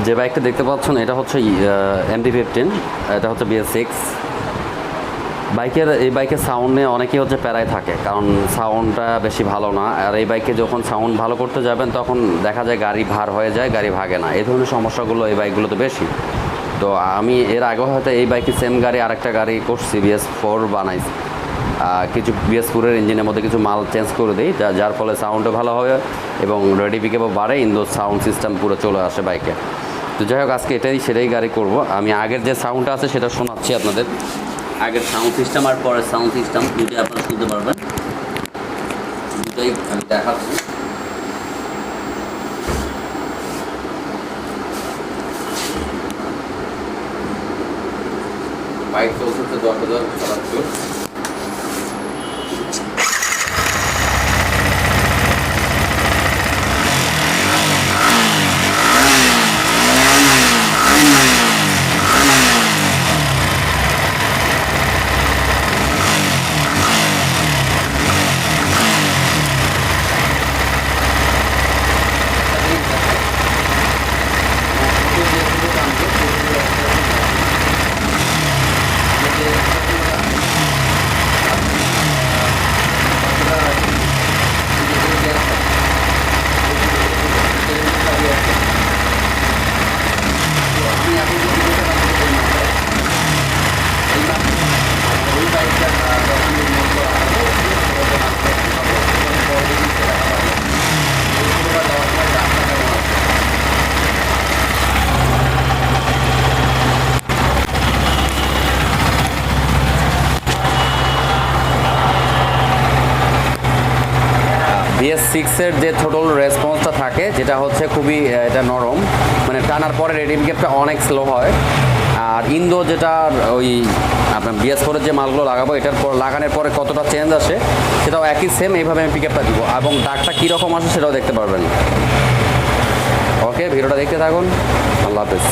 যে বাইকটা দেখতে পাচ্ছেন এটা হচ্ছে MT-15, এটা হচ্ছে BS6 এই বাইকের সাউন্ড নিয়ে অনেকেই হচ্ছে প্যারায় থাকে, কারণ সাউন্ডটা বেশি ভালো না। আর এই বাইকে যখন সাউন্ড ভালো করতে যাবেন তখন দেখা যায় গাড়ি ভার হয়ে যায়, গাড়ি ভাগে না। এই ধরনের সমস্যাগুলো এই বাইকগুলোতে বেশি। তো আমি এর আগে হয়তো এই বাইকে সেম গাড়ি আরেকটা গাড়ি করছি, BS4 বানাইছি। কিছু BS4-এর ইঞ্জিনের মধ্যে কিছু মাল চেঞ্জ করে দিই, যার ফলে সাউন্ডও ভালো হবে এবং রেডি পিকআপও বাড়ে, ইনডোর সাউন্ড সিস্টেম পুরো চলে আসে বাইকে। তো যাই হোক, আজকে সেটাই গাড়ি করব। আমি আগের যে সাউন্ডটা আছে সেটা শোনাচ্ছি আপনাদের। আগের সাউন্ড সিস্টেম আর পরের সাউন্ড সিস্টেম দুটোই আপনারা শুনতে পারবেন, দুটোই আমি দেখাচ্ছি। বাইক চলছে 10,000 চালাচ্ছি। BS6-এর যে থ্রোটল রেসপন্সটা থাকে, যেটা হচ্ছে খুবই এটা নরম, মানে টানার পরে রেডিং গ্যাপটা অনেক স্লো হয়। আর ইন্দো যেটা ওই আপনার BS4-এর যে মালগুলো লাগাবো, এটার পর লাগানোর পরে কতটা চেঞ্জ আসে সেটাও একই সেম, এইভাবে আমি পিকআপটা দিব এবং দাগটা কীরকম আসে সেটাও দেখতে পারবেন। ওকে, ভিডিওটা দেখতে থাকুন। আল্লাহ হাফেজ।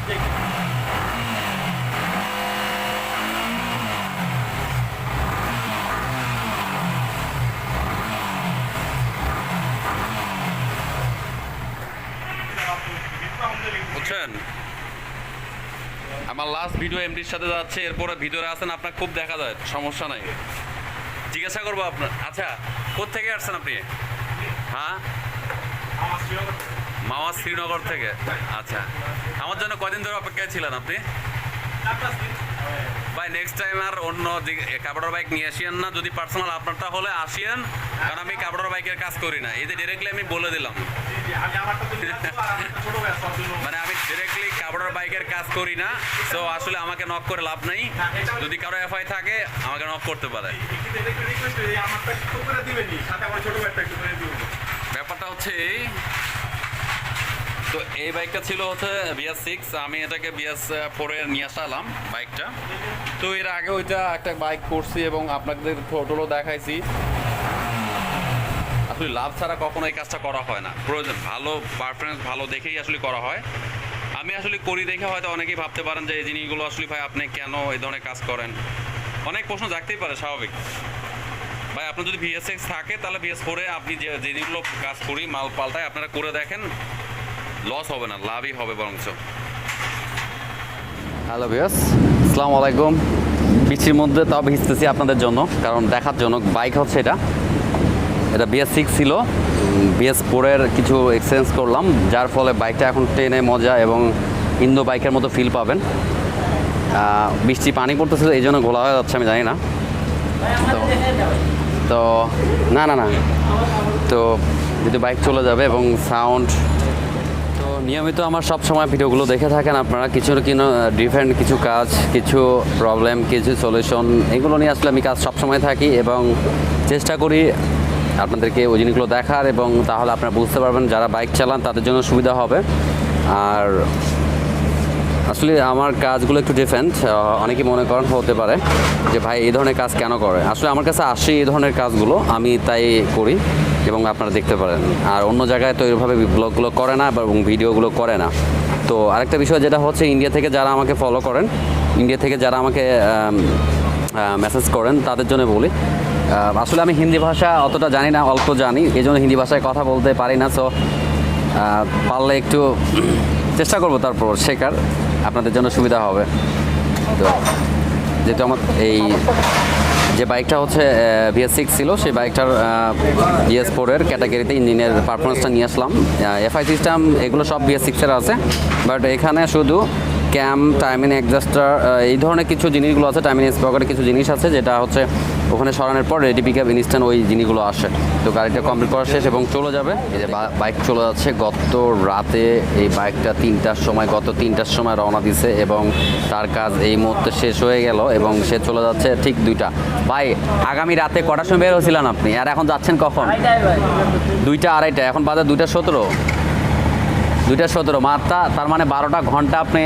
বুঝছেন, আমার লাস্ট ভিডিও এমডির সাথে যাচ্ছে, এরপরে ভিতরে আছেন, আপনার খুব দেখা যায়, সমস্যা নাই, জিজ্ঞাসা করবো আপনার। আচ্ছা, কোত্থেকে আসছেন আপনি? হ্যাঁ, মাওয়া শ্রীনগর থেকে। আচ্ছা, আমার জন্য কদিন ধরে অপেক্ষায় ছিলেন আপনি? ভাই নেক্সট টাইম আর অন্য কাপড়ের বাইক নিয়ে আসিয়েন না, যদি পার্সোনাল আপনারটা হলে আসিয়েন, কারণ আমি কাপড়ের বাইকের কাজ করি না, এই যে ডিরেক্টলি আমি বলে দিলাম। মানে আমি ডিরেক্টলি কাপড়ের বাইকের কাজ করি না, তো আসলে আমাকে নক করে লাভ নাই, যদি কারো এফআই থাকে আমাকে নক করতে পারে। ব্যাপারটা হচ্ছে এই, তো এই বাইকটা ছিল হচ্ছে BS6, আমি এটাকে BS4 এ নিয়ে আসলাম বাইকটা। তো এর আগে ওইটা একটা বাইক করছি এবং আপনাদের ফটোও দেখাইছি। আসলে লাভ ছাড়া কখনো এই কাজটা করা হয় না, প্রয়োজন ভালো পারফরমেন্স ভালো দেখেই আসলে করা হয়। আমি আসলে করি দেখে হয়তো অনেকেই ভাবতে পারেন যে এই জিনিসগুলো আসলে ভাই আপনি কেন এই ধরনের কাজ করেন, অনেক প্রশ্ন জাগতেই পারে, স্বাভাবিক। ভাই আপনার যদি BS6 থাকে তাহলে BS4 এ আপনি যে জিনিসগুলো কাজ করি মাল পাল্টায় আপনারা করে দেখেন, লস হবে না, লাভই হবে বরঞ্চ। হ্যালো ভিউয়ার্স, আসসালামু আলাইকুম। বৃষ্টির মধ্যে তাও ভিজতেছি আপনাদের জন্য, কারণ দেখার জন্য। বাইক হচ্ছে এটা BS6 ছিল, BS4 এর কিছু এক্সচেঞ্জ করলাম, যার ফলে বাইকটা এখন টেনে মজা এবং ইন্দো বাইকের মতো ফিল পাবেন। বৃষ্টি পানি পড়তেছে, এই জন্য ঘোলা হয়ে যাচ্ছে, আমি জানি না। তো না না না তো যদি বাইক চলে যাবে এবং সাউন্ড, তো নিয়মিত আমার সব সময় ভিডিওগুলো দেখে থাকেন আপনারা, কিছু ডিফারেন্ট কিছু কাজ, কিছু প্রবলেম, কিছু সলিউশন, এগুলো নিয়ে আসলে আমি কাজ সবসময় থাকি এবং চেষ্টা করি আপনাদেরকে ওই জিনিসগুলো দেখার, এবং তাহলে আপনারা বুঝতে পারবেন যারা বাইক চালান তাদের জন্য সুবিধা হবে। আর আসলে আমার কাজগুলো একটু ডিফারেন্ট, অনেকেই মনে করেন হতে পারে যে ভাই এই ধরনের কাজ কেন করে। আসলে আমার কাছে আসে এই ধরনের কাজগুলো, আমি তাই করি এবং আপনারা দেখতে পারেন। আর অন্য জায়গায় তো এইভাবে ব্লগগুলো করে না এবং ভিডিওগুলো করে না। তো আরেকটা বিষয় যেটা হচ্ছে, ইন্ডিয়া থেকে যারা আমাকে ফলো করেন, ইন্ডিয়া থেকে যারা আমাকে মেসেজ করেন, তাদের জন্য বলি, আসলে আমি হিন্দি ভাষা অতটা জানি না, অল্প জানি, এই জন্য হিন্দি ভাষায় কথা বলতে পারি না। সো পারলে একটু চেষ্টা করবো তারপর শেখার, আপনাদের জন্য সুবিধা হবে। তো যেহেতু আমার এই যে বাইকটা হচ্ছে BS6 ছিল, সেই বাইকটার BS4 এর ক্যাটাগরিতে ইঞ্জিনের পারফরমেন্সটা নিয়ে আসলাম। এফআই সিস্টেম এগুলো সব BS6 এর আছে, বাট এখানে শুধু ক্যাম, টাইমিং অ্যাডজাস্টার, এই ধরনের কিছু জিনিসগুলো আছে, টাইমিং স্পকেটের কিছু জিনিস আছে, যেটা হচ্ছে ওখানে সরানোর পর রেডি পিক আপ ইনস্ট্যান্ট ওই জিনিসগুলো আসে। তো গাড়িটা কমপ্লিট করা শেষ এবং চলে যাবে। এই যে বাইক চলে যাচ্ছে, গত রাতে এই বাইকটা 3টার সময় রওনা দিছে এবং তার কাজ এই মুহূর্তে শেষ হয়ে গেল এবং সে চলে যাচ্ছে ঠিক 2টা। ভাই আগামী রাতে কটার সময় বের হয়েছিলেন আপনি, আর এখন যাচ্ছেন কখন? 2টা 2:30, এখন বাজে 2:17। 2:17 মাত্রা, তার মানে 12টা ঘন্টা আপনি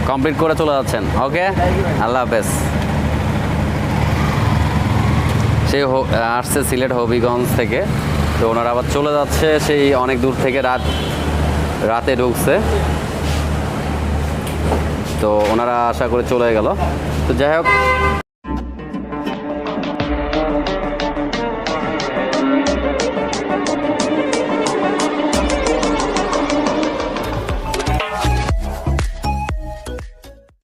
কমপ্লিট করে চলে যাচ্ছেন। ওকে, আল্লাহ হাফেজ। সে আসছে সিলেট হবিগঞ্জ থেকে, তো ওনারা আবার চলে যাচ্ছে সেই অনেক দূর থেকে, রাতে ঢুকছে, তো ওনারা আশা করে চলে গেল। তো যাই হোক,